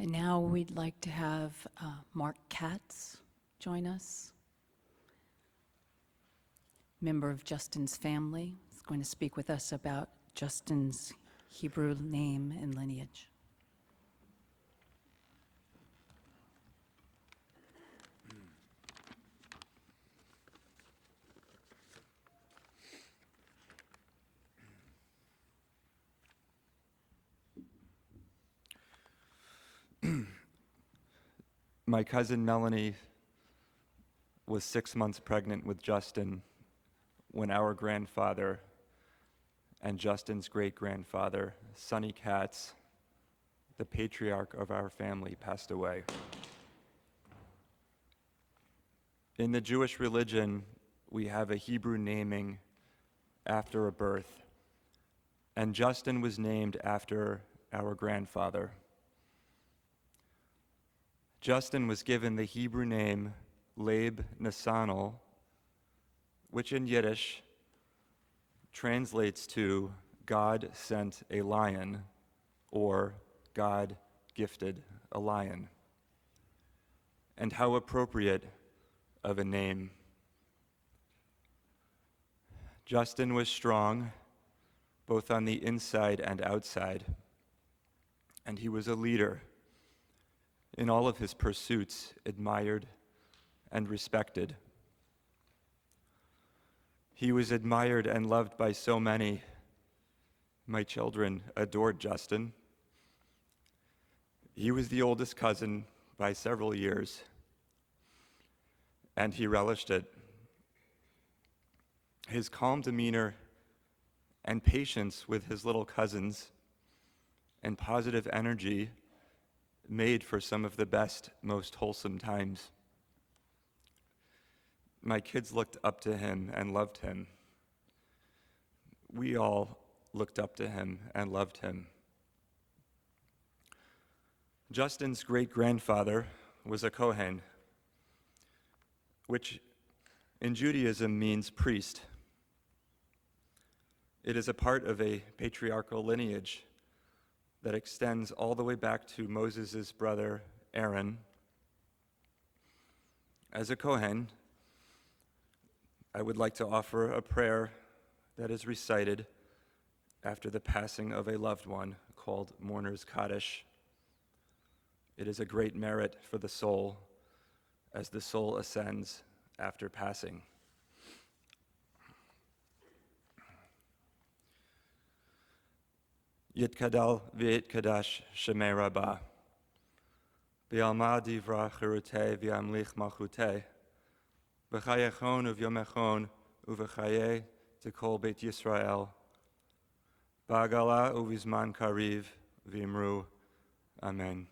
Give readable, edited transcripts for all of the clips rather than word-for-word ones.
And now we'd like to have Mark Katz join us, member of Justin's family. He's going to speak with us about Justin's Hebrew name and lineage. My cousin Melanie was 6 months pregnant with Justin when our grandfather and Justin's great-grandfather, Sonny Katz, the patriarch of our family, passed away. In the Jewish religion, we have a Hebrew naming after a birth, and Justin was named after our grandfather. Justin was given the Hebrew name Leib Nasanel, which in Yiddish translates to God sent a lion, or God gifted a lion. And how appropriate of a name. Justin was strong, both on the inside and outside, and he was a leader in all of his pursuits, admired and respected. He was admired and loved by so many. My children adored Justin. He was the oldest cousin by several years, and he relished it. His calm demeanor and patience with his little cousins and positive energy made for some of the best, most wholesome times. My kids looked up to him and loved him. We all looked up to him and loved him. Justin's great-grandfather was a Kohen, which in Judaism means priest. It is a part of a patriarchal lineage that extends all the way back to Moses' brother, Aaron. As a Kohen, I would like to offer a prayer that is recited after the passing of a loved one called Mourner's Kaddish. It is a great merit for the soul as the soul ascends after passing. Yitkadal v'yitkadash shemei Rabbah, B'alma divra chirutei v'amlich malchutei, B'chayechon uvyomechon uv'chaye tekol Beit Yisrael, Ba'agala uvizman kariv v'imru, Amen.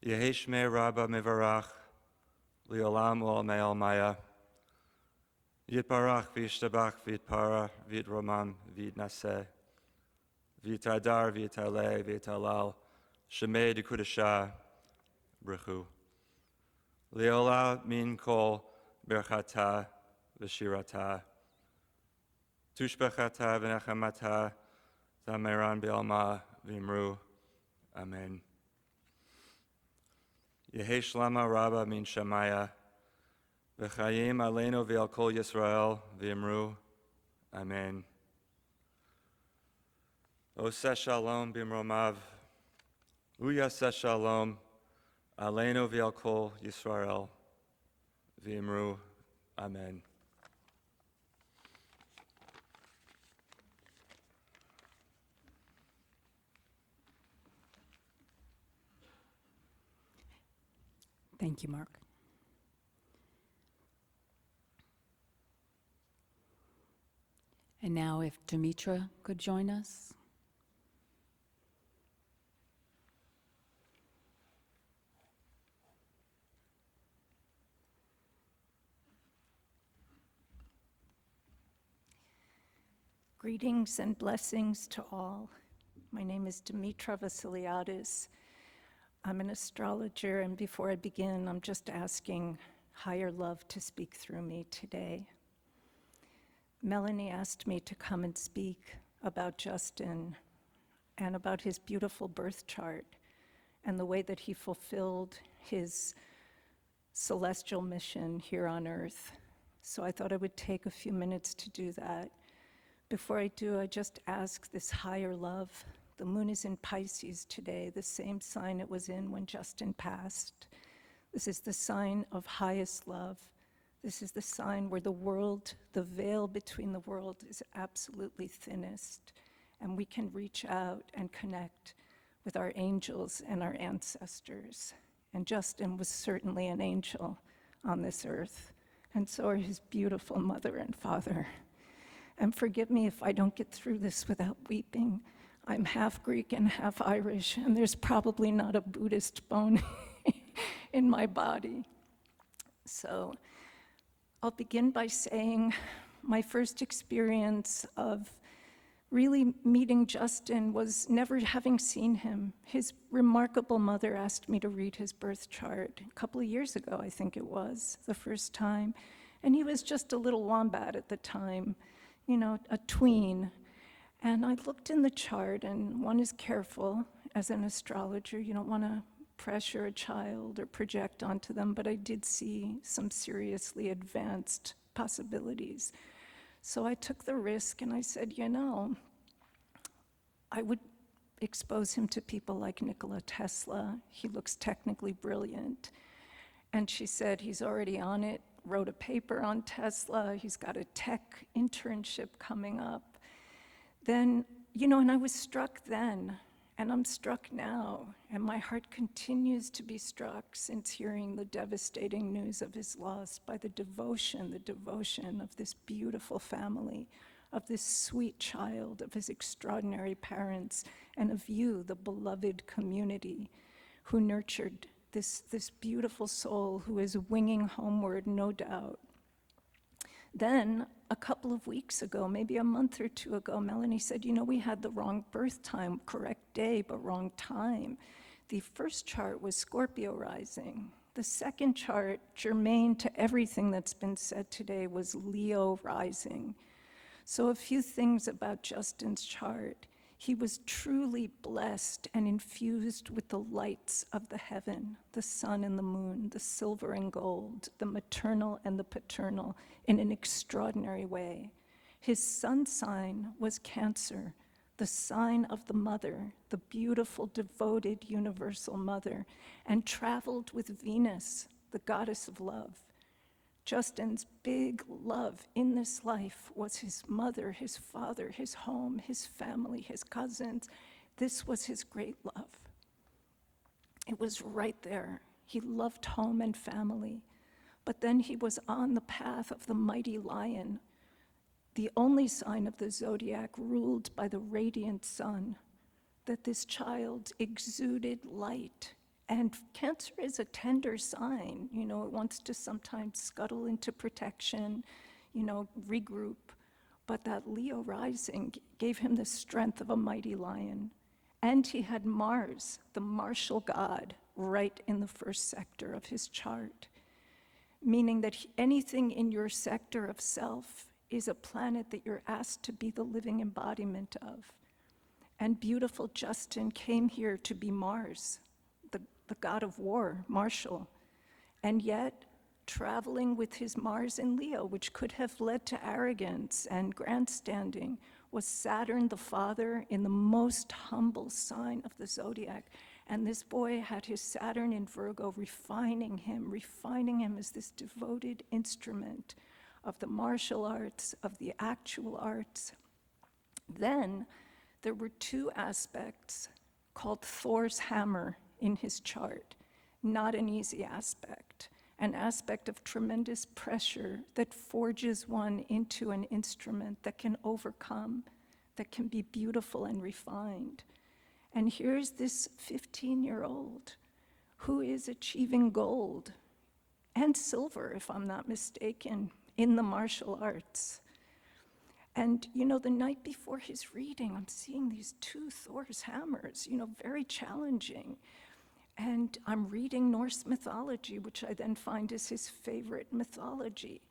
Yehi shmei Rabbah mevarach, Li'olam u'almei almaya, Yitbarach v'yishtabach v'yitpara v'yitromam v'yitnaseh, V'yitadar v'yitaleh v'yitalal, Shemei dekudasha b'rechu. Le'ola min kol berchata v'shirata, Tushbechata v'nechamata, Tameran b'alma v'imru, Amen. Yehi shlama Rabbah min Shamaya, V'chayim aleinu v'al kol Yisrael v'imru, Amen. Oseh shalom b'mromav, uyaseh shalom, aleinu v'al kol Yisrael, v'imru, Amen. Thank you, Mark. And now if Demetra could join us. Greetings and blessings to all. My name is Demetra Vasiliadis. I'm an astrologer, and before I begin, I'm just asking higher love to speak through me today. Melanie asked me to come and speak about Justin and about his beautiful birth chart. and the way that he fulfilled his celestial mission here on earth. So I thought I would take a few minutes to do that. Before I do, I just ask this higher love. The moon is in Pisces today, the same sign it was in when Justin passed. This is the sign of highest love. This is the sign where the world, the veil between the world is absolutely thinnest, and we can reach out and connect with our angels and our ancestors. And Justin was certainly an angel on this earth, and so are his beautiful mother and father. And forgive me if I don't get through this without weeping. I'm half Greek and half Irish, and there's probably not a Buddhist bone in my body. So I'll begin by saying my first experience of really meeting Justin was never having seen him. His remarkable mother asked me to read his birth chart a couple of years ago, I think it was, the first time. And he was just a little wombat at the time, you know, a tween. And I looked in the chart, and one is careful as an astrologer. You don't want to pressure a child or project onto them, but I did see some seriously advanced possibilities. So I took the risk and I said, you know, I would expose him to people like Nikola Tesla. He looks technically brilliant. And she said, he's already on it, wrote a paper on Tesla, he's got a tech internship coming up. Then, you know, and I was struck then, and I'm struck now, and my heart continues to be struck since hearing the devastating news of his loss by the devotion of this beautiful family, of this sweet child, of his extraordinary parents, and of you, the beloved community, who nurtured this beautiful soul who is winging homeward, no doubt. Then, a couple of weeks ago, maybe a month or two ago, Melanie said, you know, we had the wrong birth time, correct day, but wrong time. The first chart was Scorpio rising. The second chart, germane to everything that's been said today, was Leo rising. So a few things about Justin's chart. He was truly blessed and infused with the lights of the heaven, the sun and the moon, the silver and gold, the maternal and the paternal, in an extraordinary way. His sun sign was Cancer, the sign of the mother, the beautiful, devoted, universal mother, and traveled with Venus, the goddess of love. Justin's big love in this life was his mother, his father, his home, his family, his cousins. This was his great love. It was right there. He loved home and family. But then he was on the path of the mighty lion, the only sign of the zodiac ruled by the radiant sun, that this child exuded light. And Cancer is a tender sign, you know, it wants to sometimes scuttle into protection, you know, regroup. But that Leo rising gave him the strength of a mighty lion. And he had Mars, the martial god, right in the first sector of his chart, meaning that anything in your sector of self is a planet that you're asked to be the living embodiment of. And beautiful Justin came here to be Mars, the god of war, martial, and yet traveling with his Mars in Leo, which could have led to arrogance and grandstanding, was Saturn the father in the most humble sign of the zodiac. And this boy had his Saturn in Virgo, refining him as this devoted instrument of the martial arts, of the actual arts. Then there were two aspects called Thor's hammer in his chart, not an easy aspect, an aspect of tremendous pressure that forges one into an instrument that can overcome, that can be beautiful and refined. And here's this 15-year-old who is achieving gold and silver, if I'm not mistaken, in the martial arts. And, you know, the night before his reading, I'm seeing these two Thor's hammers, you know, very challenging. And I'm reading Norse mythology, which I then find is his favorite mythology.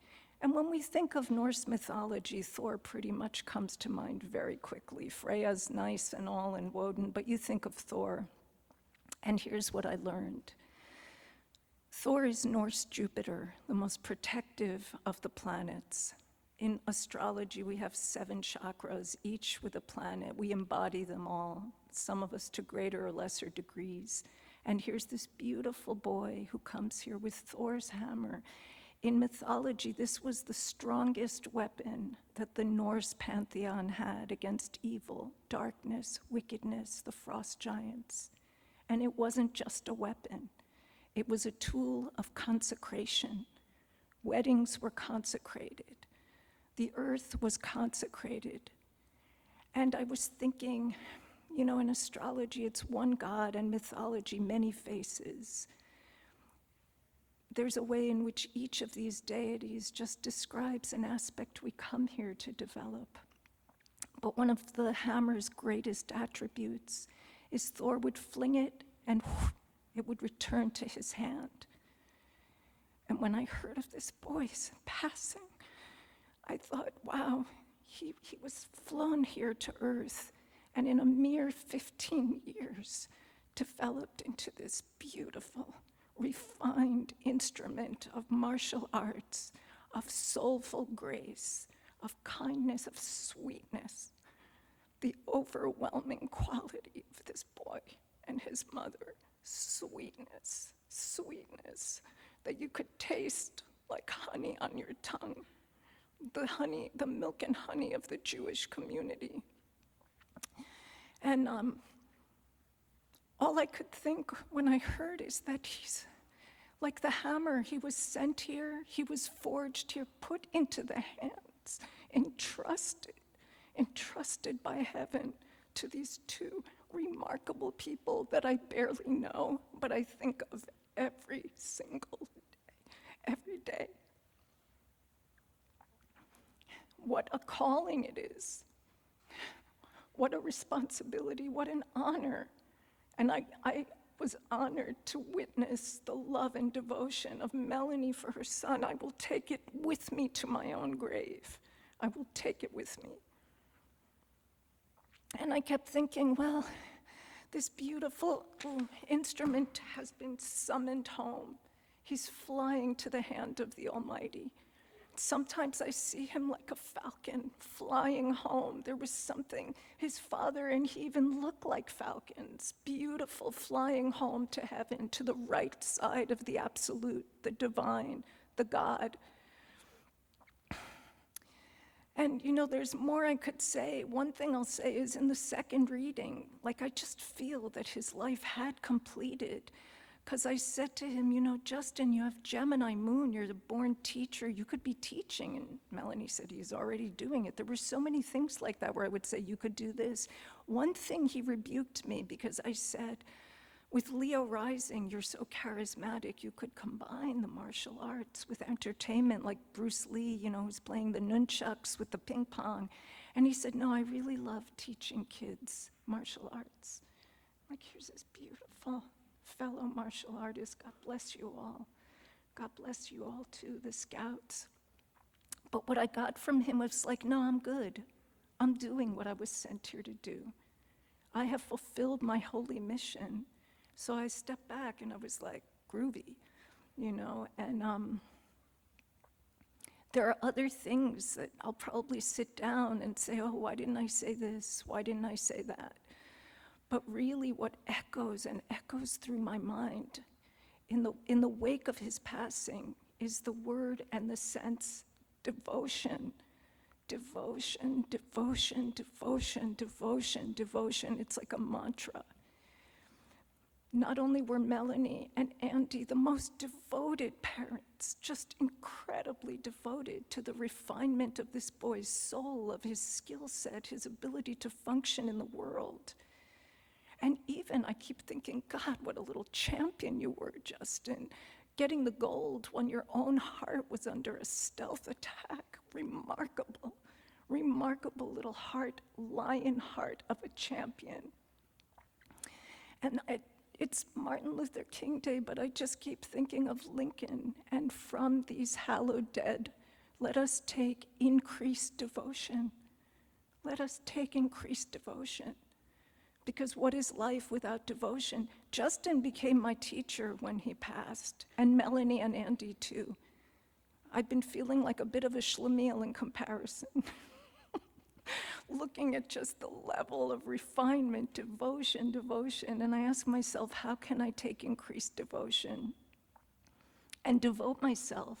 And when we think of Norse mythology, Thor pretty much comes to mind very quickly. Freya's nice and all, and Woden, but you think of Thor. And here's what I learned. Thor is Norse Jupiter, the most protective of the planets. In astrology, we have 7 chakras, each with a planet. We embody them all, some of us to greater or lesser degrees. And here's this beautiful boy who comes here with Thor's hammer. In mythology, this was the strongest weapon that the Norse pantheon had against evil, darkness, wickedness, the frost giants. And it wasn't just a weapon. It was a tool of consecration. Weddings were consecrated. The earth was consecrated. And I was thinking, you know, in astrology, it's one God, and mythology, many faces. There's a way in which each of these deities just describes an aspect we come here to develop. But one of the hammer's greatest attributes is Thor would fling it and it would return to his hand. And when I heard of this boy's passing, I thought, wow, he was flown here to earth, and in a mere 15 years developed into this beautiful, refined instrument of martial arts, of soulful grace, of kindness, of sweetness. The overwhelming quality of this boy and his mother, sweetness, sweetness, that you could taste like honey on your tongue. The honey, the milk and honey of the Jewish community. And all I could think when I heard is that he's like the hammer. He was sent here, he was forged here, put into the hands, entrusted by heaven to these 2 remarkable people that I barely know, but I think of every single day, every day. What a calling it is. What a responsibility, what an honor. And I was honored to witness the love and devotion of Melanie for her son. I will take it with me to my own grave. I will take it with me. And I kept thinking, well, this beautiful instrument has been summoned home. He's flying to the hand of the Almighty. Sometimes I see him like a falcon flying home. There was something, his father and he even look like falcons, beautiful, flying home to heaven, to the right side of the absolute, the divine, the God. And you know, there's more I could say. One thing I'll say is in the second reading, like I just feel that his life had completed. Because I said to him, you know, Justin, you have Gemini moon, you're the born teacher, you could be teaching. And Melanie said he's already doing it. There were so many things like that where I would say, you could do this. One thing he rebuked me because I said, with Leo rising, you're so charismatic, you could combine the martial arts with entertainment, like Bruce Lee, you know, who's playing the nunchucks with the ping pong. And he said, no, I really love teaching kids martial arts. Like, here's this beautiful fellow martial artist. God bless you all. God bless you all too, the scouts. But what I got from him was like, no, I'm good. I'm doing what I was sent here to do. I have fulfilled my holy mission. So I stepped back and I was like, groovy, you know, and there are other things that I'll probably sit down and say, oh, why didn't I say this? Why didn't I say that? But really what echoes and echoes through my mind in the wake of his passing is the word and the sense, devotion. Devotion, devotion, devotion, devotion, devotion. It's like a mantra. Not only were Melanie and Andy the most devoted parents, just incredibly devoted to the refinement of this boy's soul, of his skill set, his ability to function in the world. And even, I keep thinking, God, what a little champion you were, Justin, getting the gold when your own heart was under a stealth attack. Remarkable, remarkable little heart, lion heart of a champion. And it's Martin Luther King Day, but I just keep thinking of Lincoln, and from these hallowed dead, let us take increased devotion. Let us take increased devotion. Because what is life without devotion? Justin became my teacher when he passed, and Melanie and Andy too. I've been feeling like a bit of a schlemiel in comparison. Looking at just the level of refinement, devotion, and I ask myself, how can I take increased devotion and devote myself?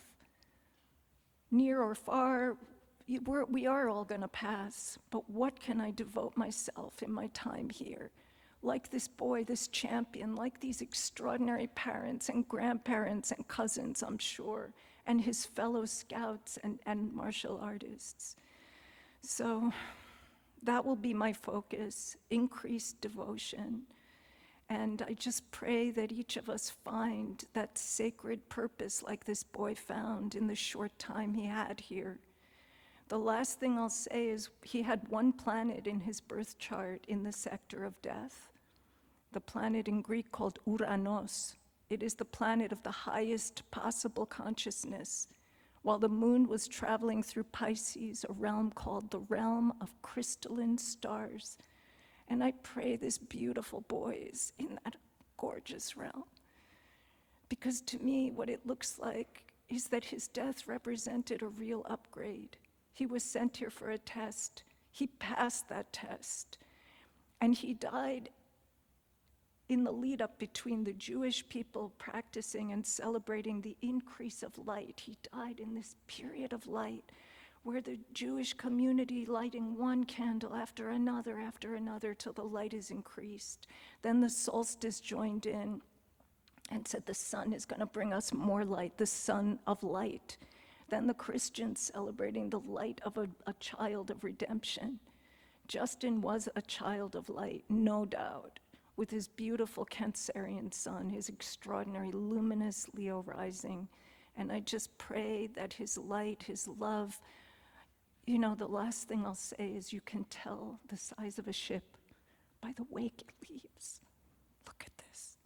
Near or far, we are all going to pass, but what can I devote myself in my time here? Like this boy, this champion, like these extraordinary parents and grandparents and cousins, I'm sure, and his fellow scouts and martial artists. So that will be my focus, increased devotion. And I just pray that each of us find that sacred purpose like this boy found in the short time he had here. The last thing I'll say is he had one planet in his birth chart in the sector of death, the planet in Greek called Uranos. It is the planet of the highest possible consciousness, while the moon was traveling through Pisces, a realm called the realm of crystalline stars. And I pray this beautiful boy is in that gorgeous realm. Because to me, what it looks like is that his death represented a real upgrade. He was sent here for a test. He passed that test. And he died in the lead up between the Jewish people practicing and celebrating the increase of light. He died in this period of light where the Jewish community lighting one candle after another till the light is increased. Then the solstice joined in and said the sun is going to bring us more light, the sun of light. Then the Christians celebrating the light of a child of redemption. Justin was a child of light, no doubt, with his beautiful Cancerian sun, his extraordinary luminous Leo rising. And I just pray that his light, his love, the last thing I'll say is you can tell the size of a ship by the wake it leaves. Look at this.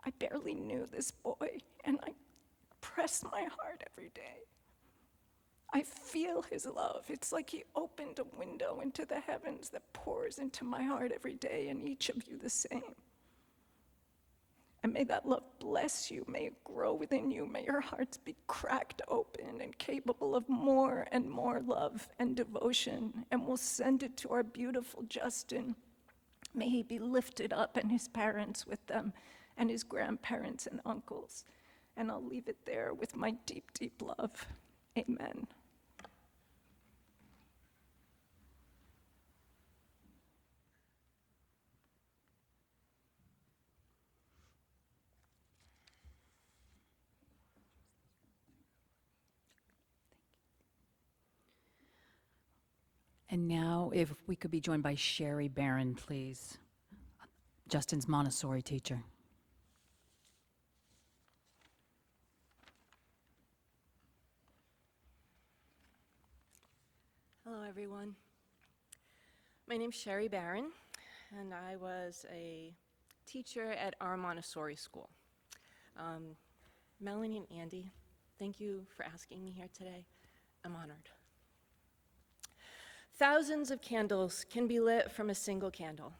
I barely knew this boy, and I press my heart every day. I feel his love. It's like he opened a window into the heavens that pours into my heart every day, and each of you the same. And may that love bless you. May it grow within you. May your hearts be cracked open and capable of more and more love and devotion. And we'll send it to our beautiful Justin. May he be lifted up and his parents with them and his grandparents and uncles. And I'll leave it there with my deep, deep love. Amen. And now, if we could be joined by Sherry Barron, please, Justin's Montessori teacher. Hello, everyone. My name's Sherry Barron, and I was a teacher at our Montessori school. Melanie and Andy, thank you for asking me here today. I'm honored. Thousands of candles can be lit from a single candle.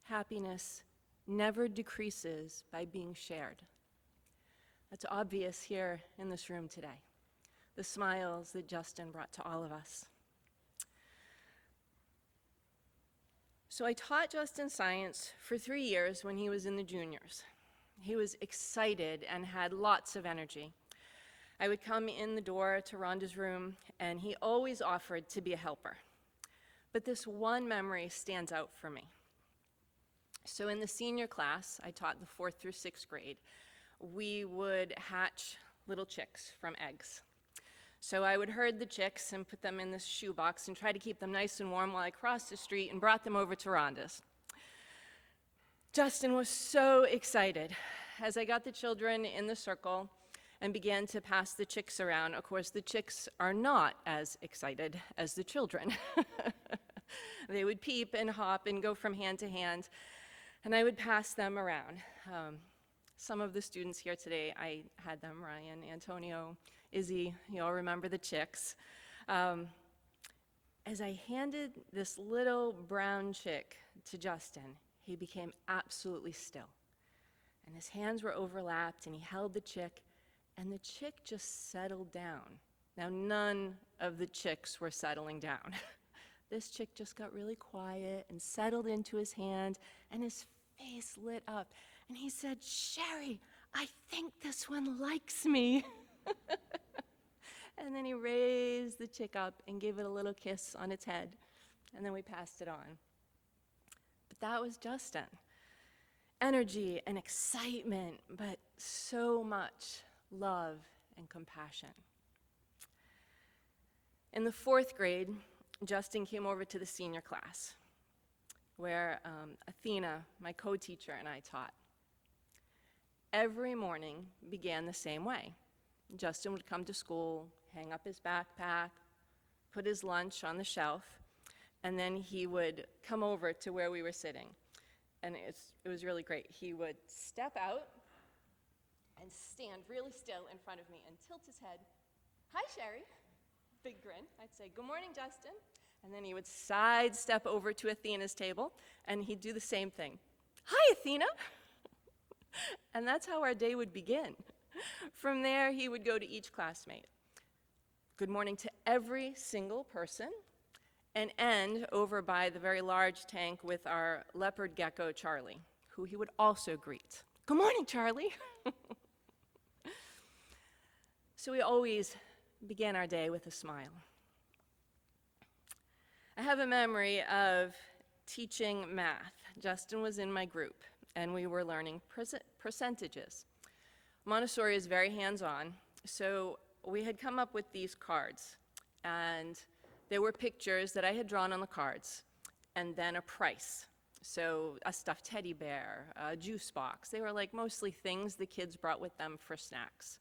Happiness never decreases by being shared. That's obvious here in this room today. The smiles that Justin brought to all of us. So I taught Justin science for 3 years when he was in the juniors. He was excited and had lots of energy. I would come in the door to Rhonda's room, and he always offered to be a helper. But this one memory stands out for me. So in the senior class, I taught the 4th through 6th grade, we would hatch little chicks from eggs. So I would herd the chicks and put them in this shoebox and try to keep them nice and warm while I crossed the street and brought them over to Rhonda's. Justin was so excited as I got the children in the circle and began to pass the chicks around. Of course, the chicks are not as excited as the children. They would peep and hop and go from hand to hand, and I would pass them around. Some of the students here today, I had them, Ryan, Antonio, Izzy, you all remember the chicks. And as I handed this little brown chick to Justin, he became absolutely still. And his hands were overlapped, and he held the chick, and the chick just settled down. Now, none of the chicks were settling down. This chick just got really quiet and settled into his hand, and his face lit up. And he said, "Sherry, I think this one likes me." And then he raised the chick up and gave it a little kiss on its head, and then we passed it on. But that was Justin. Energy and excitement, but so much love and compassion. In the 4th grade, Justin came over to the senior class, where Athena, my co-teacher, and I taught. Every morning began the same way. Justin would come to school, hang up his backpack, put his lunch on the shelf, and then he would come over to where we were sitting. And it was really great. He would step out and stand really still in front of me and tilt his head. "Hi, Sherry." Big grin. I'd say, "Good morning, Justin." And then he would sidestep over to Athena's table, and he'd do the same thing. "Hi, Athena." And that's how our day would begin. From there, he would go to each classmate. Good morning to every single person, and end over by the very large tank with our leopard gecko, Charlie, who he would also greet. "Good morning, Charlie." So we always began our day with a smile. I have a memory of teaching math. Justin was in my group, and we were learning percentages. Montessori is very hands-on, so we had come up with these cards, and there were pictures that I had drawn on the cards, and then a price. So a stuffed teddy bear, a juice box. They were like mostly things the kids brought with them for snacks.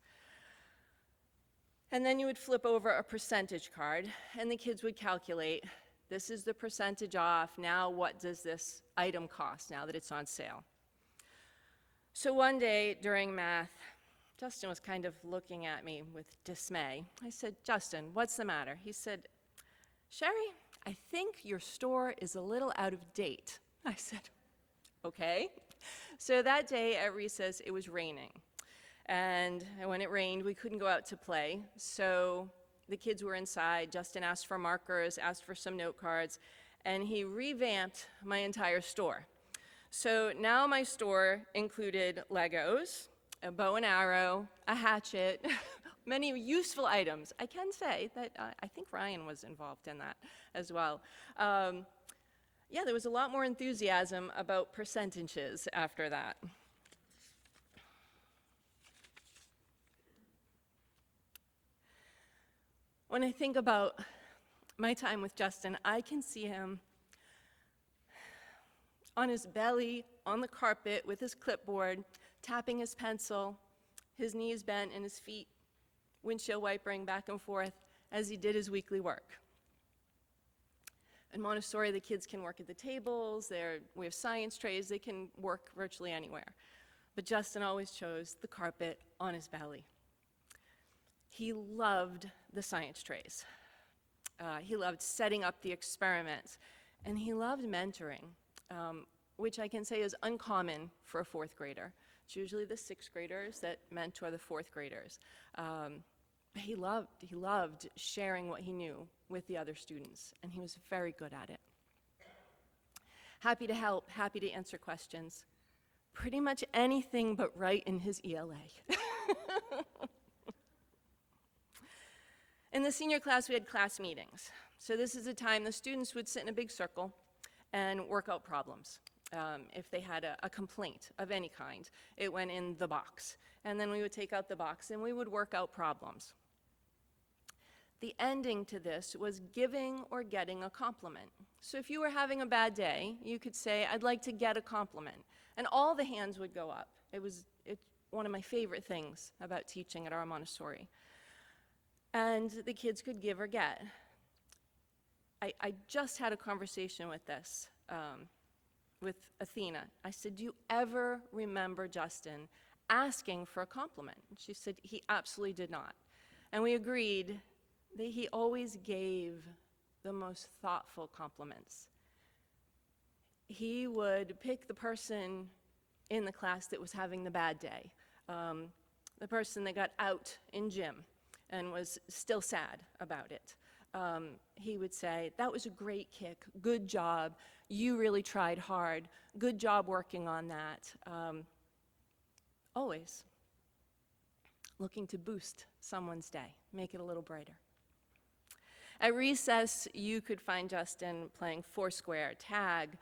And then you would flip over a percentage card, and the kids would calculate, this is the percentage off, now what does this item cost now that it's on sale? So one day during math, Justin was kind of looking at me with dismay. I said, "Justin, what's the matter?" He said, "Sherry, I think your store is a little out of date." I said, "Okay." So that day at recess, it was raining. And when it rained, we couldn't go out to play. So the kids were inside. Justin asked for markers, asked for some note cards, and he revamped my entire store. So now my store included Legos, a bow and arrow, a hatchet, many useful items. I can say that I think Ryan was involved in that as well. Yeah, there was a lot more enthusiasm about percentages after that. When I think about my time with Justin, I can see him on his belly, on the carpet with his clipboard, tapping his pencil, his knees bent and his feet windshield wipering back and forth as he did his weekly work. In Montessori, the kids can work at the tables, we have science trays, they can work virtually anywhere. But Justin always chose the carpet on his belly. He loved the science trays. He loved setting up the experiments, and he loved mentoring, which I can say is uncommon for a 4th grader. It's usually the 6th graders that mentor the 4th graders. But he loved sharing what he knew with the other students, and he was very good at it. Happy to help, happy to answer questions. Pretty much anything but write in his ELA. In the senior class, we had class meetings. So this is a time the students would sit in a big circle and work out problems. If they had a complaint of any kind, it went in the box. And then we would take out the box and we would work out problems. The ending to this was giving or getting a compliment. So if you were having a bad day, you could say, "I'd like to get a compliment." And all the hands would go up. It's one of my favorite things about teaching at our Montessori. And the kids could give or get. I just had a conversation with this, with Athena. I said, "Do you ever remember Justin asking for a compliment?" And she said, "He absolutely did not." And we agreed that he always gave the most thoughtful compliments. He would pick the person in the class that was having the bad day, the person that got out in gym and was still sad about it. He would say, "That was a great kick, good job, you really tried hard, good job working on that." Always looking to boost someone's day, make it a little brighter. At recess, you could find Justin playing Foursquare, tag,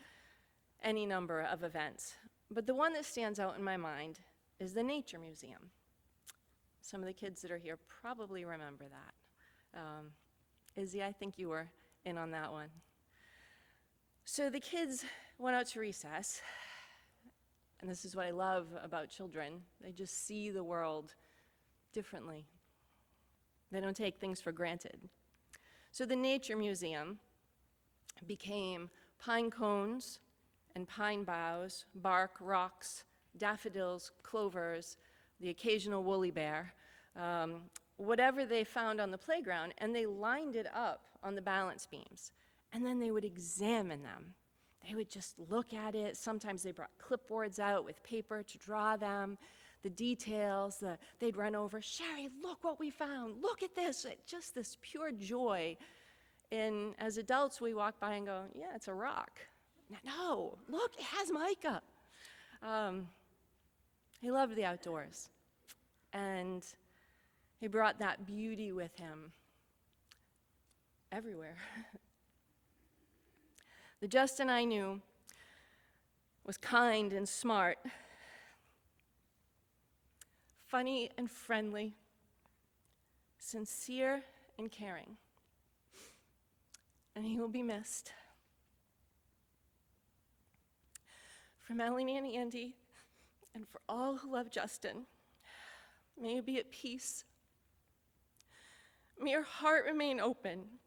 any number of events. But the one that stands out in my mind is the Nature Museum. Some of the kids that are here probably remember that. Izzy, I think you were in on that one. So the kids went out to recess, and this is what I love about children. They just see the world differently. They don't take things for granted. So the Nature Museum became pine cones and pine boughs, bark, rocks, daffodils, clovers, the occasional woolly bear, whatever they found on the playground, and they lined it up on the balance beams. And then they would examine them. They would just look at it. Sometimes they brought clipboards out with paper to draw them, the details. They'd run over, "Sherry, look what we found. Look at this." Just this pure joy. And as adults, we walk by and go, "Yeah, it's a rock." No, look, it has mica. He loved the outdoors. And he brought that beauty with him everywhere. The Justin I knew was kind and smart, funny and friendly, sincere and caring. And he will be missed. For Melanie and Andy, and for all who love Justin, may you be at peace. May your heart remain open.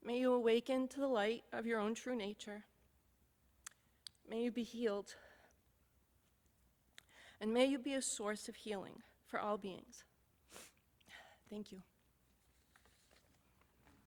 May you awaken to the light of your own true nature. May you be healed. And may you be a source of healing for all beings. Thank you.